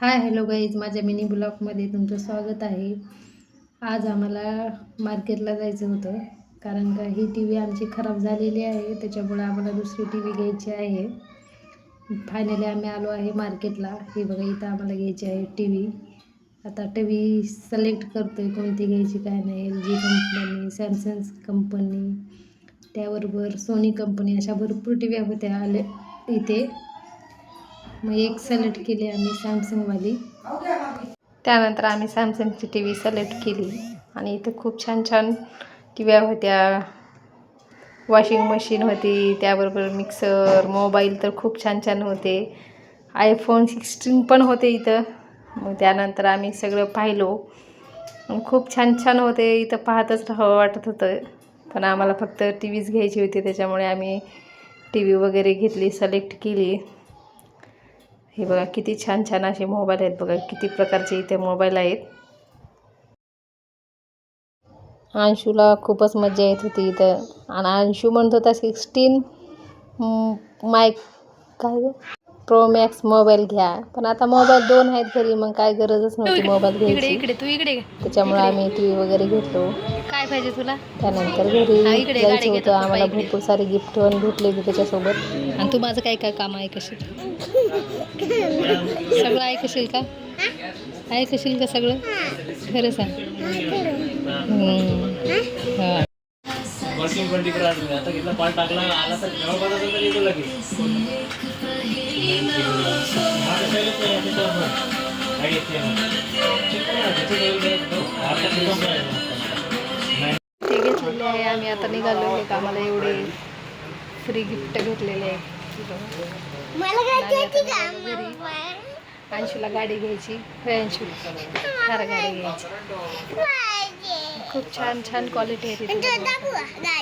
Hi hello guys, माझ्या mini ब्लॉगमध्ये तुमचं स्वागत आहे. आज आम्हाला मार्केटला जायचं होतं, कारण का ही टी व्ही आमची खराब झालेली आहे. त्याच्यामुळे आम्हाला दुसरी टी व्ही घ्यायची आहे. फायनली आम्ही आलो आहे मार्केटला. हे बघा, इथं आम्हाला घ्यायची आहे टी व्ही. आता टी व्ही सिलेक्ट करतो आहे, कोणती घ्यायची काय नाही. LG कंपनी, सॅमसंग कंपनी, त्याबरोबर सोनी कंपनी, अशा भरपूर टी व्ही होत्या आले इथे. मग एक सिलेक्ट केली आम्ही, सॅमसंगवाली. त्यानंतर आम्ही सॅमसंगची टी व्ही सिलेक्ट केली आणि इथं खूप छान छान टी व्ही होत्या. वॉशिंग मशीन होती, त्याबरोबर मिक्सर, मोबाईल तर खूप छान छान होते. iPhone 16 पण होते इथं. मग त्यानंतर आम्ही सगळं पाहिलो. खूप छान छान होते. इथं पाहतच राहावं वाटत होतं, पण आम्हाला फक्त टी व्हीच घ्यायची होती. त्याच्यामुळे आम्ही टी व्ही वगैरे घेतली, सिलेक्ट केली. हे बघा, किती छान छान असे मोबाईल आहेत. बघा किती प्रकारचे इथे मोबाईल आहेत. अंशूला खूपच मजा येत होती इथं. आणि अंशू म्हणत होता 16 मायक काय प्रो मॅक्स मोबाईल घ्या. पण आता मोबाईल 2 आहेत घरी, मग काय गरजच नव्हती मोबाईल घ्यायची. त्याच्यामुळे आम्ही टी व्ही वगैरे घेतलो. काय पाहिजे तुला? त्यानंतर घरी जायचं होतं आम्हाला. भरपूर सारे गिफ्ट पण भेटले होते त्याच्यासोबत. आणि तू माझं काय काय काम ऐकशील? सगळं ऐकशील का? ऐकशील का सगळं? खरं सांग. हां. आता घेतला पाल टाकला आला तर ते घेतलेले आहे आम्ही. आता निघालो आहे कामाला. एवढे फ्री गिफ्ट घेतलेले आहे. अंशूला गाडी घ्यायची. अंशू थार गाडी घ्यायची. खूप छान छान क्वालिटी आहे तिथे.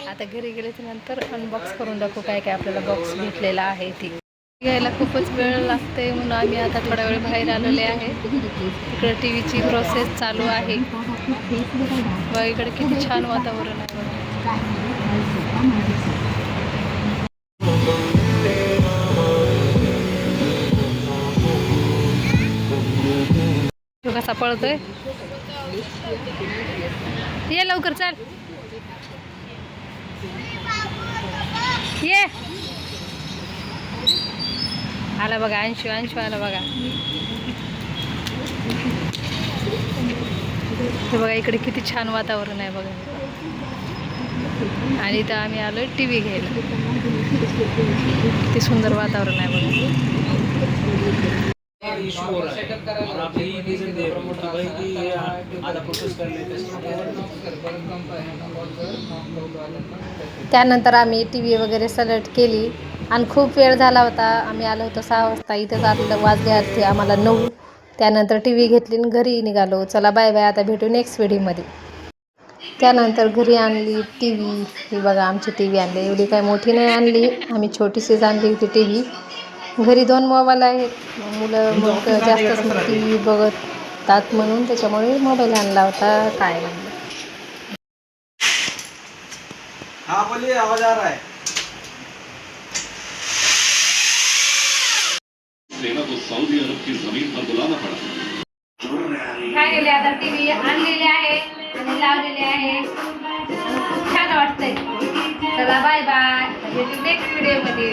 आता घरी गेले नंतर अनबॉक्स करून दाखवू काय काय आपल्याला बॉक्स भेटलेला आहे. ती घ्यायला खूपच वेळ लागते, म्हणून आम्ही आता थोड्या वेळ बाहेर आलेले आहे. तिकडे टी व्हीची प्रोसेस चालू आहे. व इकडे किती छान वातावरण आहे. तो कसा पळतोय. ये लवकर, चल ये. आला बघा अंशू. अंशू आला बघा. हे बघा इकडे किती छान वातावरण आहे बघा. आणि इथं आम्ही आलोय टी व्ही घ्यायला. किती सुंदर वातावरण आहे बघा. त्यानंतर आम्ही टी व्ही वगैरे सिलेक्ट केली आणि खूप वेळ झाला होता. आम्ही आलो होतो 6 वाजता. इथंच आलेलं वाजले आले आम्हाला 9. त्यानंतर टी व्ही घेतली आणि घरी निघालो. चला बाय बाय, आता भेटू नेक्स्ट व्हिडिओमध्ये. त्यानंतर घरी आणली टी व्ही. ही बघा आमची टी व्ही आणली. एवढी काही मोठी नाही आणली आम्ही, छोटीशीच आणली होती टी व्ही. घरी 2 मोबाईल आहेत. मुलं मग जास्तच मग टी व्ही बघतात म्हणून त्याच्यामुळे मोबाईल आणला होता. काय म्हणलं. हाँ बोलिए, आवाज आ रहा है. सेना को सऊदी अरब की जमीन पर बुलाना पड़ा. काय गेले आता टी व्ही आणलेले आहे आणि लावलेले आहे. छान वाटतंय. चला बाय बाय, भेटू नेक्स्ट व्हिडिओमध्ये.